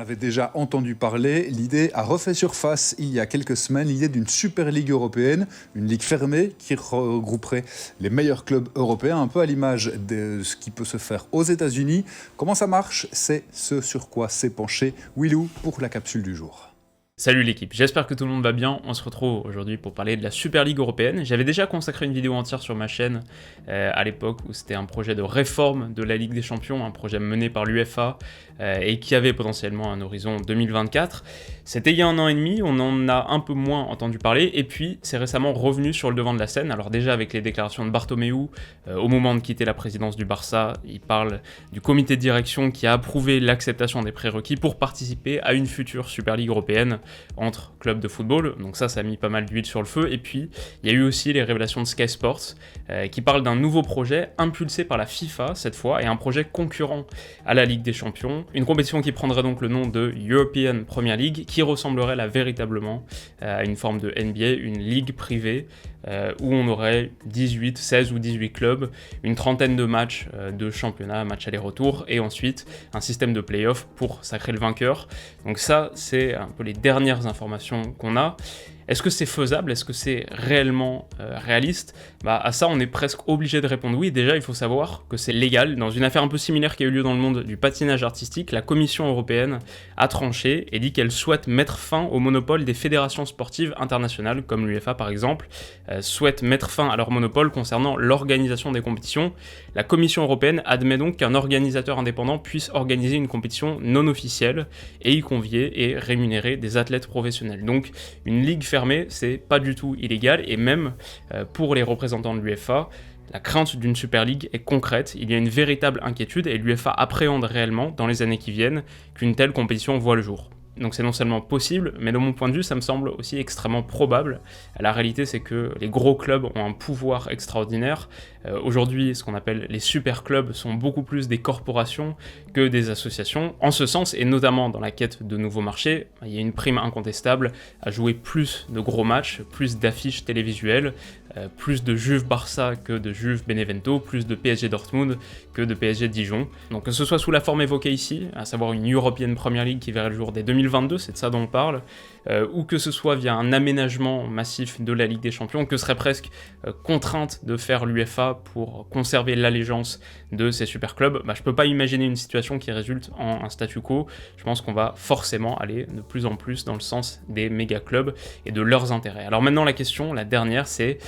avait déjà entendu parler. L'idée a refait surface il y a quelques semaines, l'idée d'une Super Ligue européenne, une ligue fermée qui regrouperait les meilleurs clubs européens, un peu à l'image de ce qui peut se faire aux États-Unis. Comment ça marche ? C'est ce sur quoi s'est penché Willou pour la capsule du jour. Salut l'équipe, j'espère que tout le monde va bien. On se retrouve aujourd'hui pour parler de la Super Ligue européenne. J'avais déjà consacré une vidéo entière sur ma chaîne à l'époque où c'était un projet de réforme de la Ligue des Champions, un projet mené par l'UEFA et qui avait potentiellement un horizon 2024. C'était il y a 1 an et demi, on en a un peu moins entendu parler et puis c'est récemment revenu sur le devant de la scène. Alors déjà avec les déclarations de Bartomeu au moment de quitter la présidence du Barça, il parle du comité de direction qui a approuvé l'acceptation des prérequis pour participer à une future Super Ligue européenne entre clubs de football, donc ça a mis pas mal d'huile sur le feu, et puis il y a eu aussi les révélations de Sky Sports qui parlent d'un nouveau projet impulsé par la FIFA cette fois, et un projet concurrent à la Ligue des Champions, une compétition qui prendrait donc le nom de European Premier League, qui ressemblerait là véritablement à une forme de NBA, une ligue privée, où on aurait 18, 16 ou 18 clubs, une trentaine de matchs de championnat, matchs aller-retour, et ensuite un système de play-off pour sacrer le vainqueur. Donc ça, c'est un peu les dernières informations qu'on a. Est-ce que c'est faisable ? Est-ce que c'est réellement réaliste ? À ça, on est presque obligé de répondre oui. Déjà, il faut savoir que c'est légal. Dans une affaire un peu similaire qui a eu lieu dans le monde du patinage artistique, la Commission européenne a tranché et dit qu'elle souhaite mettre fin au monopole des fédérations sportives internationales, comme l'UEFA par exemple, souhaite mettre fin à leur monopole concernant l'organisation des compétitions. La Commission européenne admet donc qu'un organisateur indépendant puisse organiser une compétition non officielle et y convier et rémunérer des athlètes professionnels. Donc, une ligue fermée, c'est pas du tout illégal, et même pour les représentants de l'UEFA, la crainte d'une Super League est concrète, il y a une véritable inquiétude et l'UEFA appréhende réellement, dans les années qui viennent, qu'une telle compétition voit le jour. Donc c'est non seulement possible, mais de mon point de vue, ça me semble aussi extrêmement probable. La réalité, c'est que les gros clubs ont un pouvoir extraordinaire. Aujourd'hui, ce qu'on appelle les super clubs sont beaucoup plus des corporations que des associations. En ce sens, et notamment dans la quête de nouveaux marchés, il y a une prime incontestable à jouer plus de gros matchs, plus d'affiches télévisuelles, plus de Juve Barça que de Juve Benevento, plus de PSG Dortmund que de PSG Dijon. Donc que ce soit sous la forme évoquée ici, à savoir une European Premier League qui verrait le jour dès 2022, c'est de ça dont on parle, ou que ce soit via un aménagement massif de la Ligue des Champions, que serait presque contrainte de faire l'UEFA pour conserver l'allégeance de ces super clubs, je peux pas imaginer une situation qui résulte en un statu quo. Je pense qu'on va forcément aller de plus en plus dans le sens des méga clubs et de leurs intérêts. Alors maintenant la question, la dernière, c'est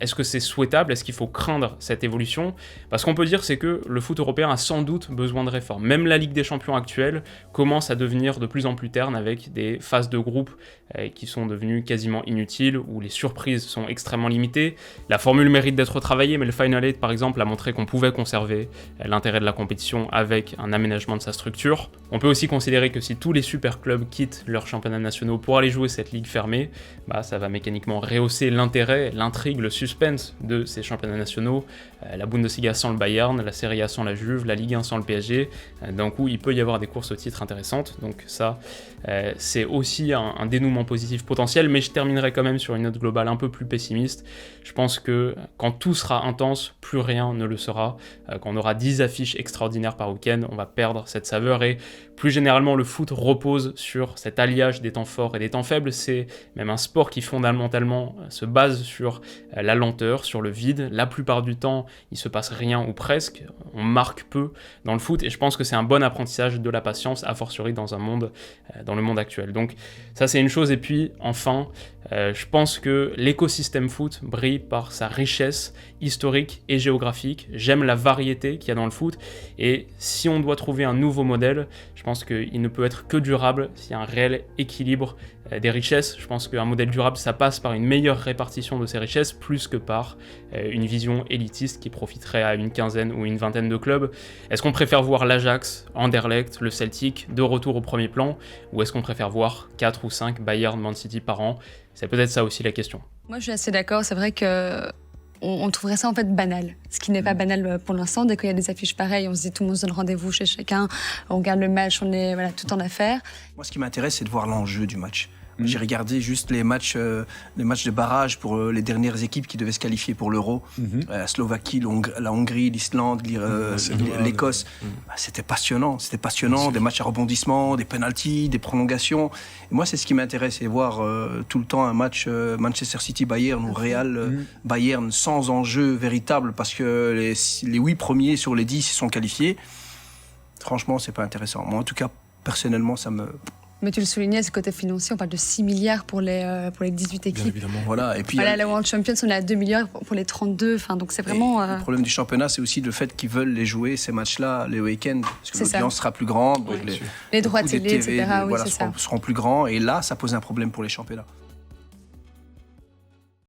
est-ce que c'est souhaitable ? Est-ce qu'il faut craindre cette évolution ? Ce qu'on peut dire, c'est que le foot européen a sans doute besoin de réformes. Même la Ligue des Champions actuelle commence à devenir de plus en plus terne avec des phases de groupe qui sont devenues quasiment inutiles, où les surprises sont extrêmement limitées. La formule mérite d'être retravaillée, mais le Final 8 par exemple a montré qu'on pouvait conserver l'intérêt de la compétition avec un aménagement de sa structure. On peut aussi considérer que si tous les super clubs quittent leurs championnats nationaux pour aller jouer cette ligue fermée, ça va mécaniquement rehausser l'intérêt, l'intrigue, le suspense de ces championnats nationaux. La Bundesliga sans le Bayern, la Serie A sans la Juve, la Ligue 1 sans le PSG. D'un coup, il peut y avoir des courses au titre intéressantes, donc ça, c'est aussi un dénouement positif potentiel, mais je terminerai quand même sur une note globale un peu plus pessimiste. Je pense que quand tout sera intense, plus rien ne le sera. Quand on aura 10 affiches extraordinaires par week-end, on va perdre cette saveur, et plus généralement le foot repose sur cet alliage des temps forts et des temps faibles. C'est même un sport qui fondamentalement se base sur la lenteur, sur le vide. La plupart du temps, il se passe rien ou presque, on marque peu dans le foot, et je pense que c'est un bon apprentissage de la patience, a fortiori dans le monde actuel. Donc ça c'est une chose, et puis enfin, je pense que l'écosystème foot brille par sa richesse historique et géographique. J'aime la variété qu'il y a dans le foot, et si on doit trouver un nouveau modèle, je pense qu'il ne peut être que durable s'il y a un réel équilibre des richesses. Je pense qu'un modèle durable, ça passe par une meilleure répartition de ces richesses, plus que par une vision élitiste qui profiterait à une quinzaine ou une vingtaine de clubs. Est-ce qu'on préfère voir l'Ajax, Anderlecht, le Celtic de retour au premier plan, ou est-ce qu'on préfère voir 4 ou 5 Bayern, Man City par an ? C'est peut-être ça aussi la question. Moi je suis assez d'accord, c'est vrai que on trouverait ça en fait banal, ce qui n'est pas banal pour l'instant. Dès qu'il y a des affiches pareilles, on se dit tout le monde se donne rendez-vous chez chacun, on regarde le match, on est tout en affaire. Moi ce qui m'intéresse, c'est de voir l'enjeu du match. J'ai regardé juste les matchs de barrage pour les dernières équipes qui devaient se qualifier pour l'Euro. La Slovaquie, la Hongrie, l'Islande, l'Écosse. C'était passionnant. Des matchs à rebondissement, des penalties, des prolongations. Et moi, c'est ce qui m'intéresse, c'est voir tout le temps un match Manchester City-Bayern ou Real-Bayern sans enjeu véritable parce que les 8 premiers sur les 10 sont qualifiés. Franchement, c'est pas intéressant. Moi, en tout cas, personnellement, ça me... Mais tu le soulignais, ce côté financier, on parle de 6 milliards pour les 18 équipes. Bien évidemment, voilà. Et puis, la World Champions, on est à 2 milliards pour les 32. Enfin, donc c'est vraiment... Le problème du championnat, c'est aussi le fait qu'ils veulent les jouer, ces matchs-là, les week-ends, parce que l'audience sera plus grande. Donc les droits de télé, etc. seront plus grands. Et là, ça pose un problème pour les championnats.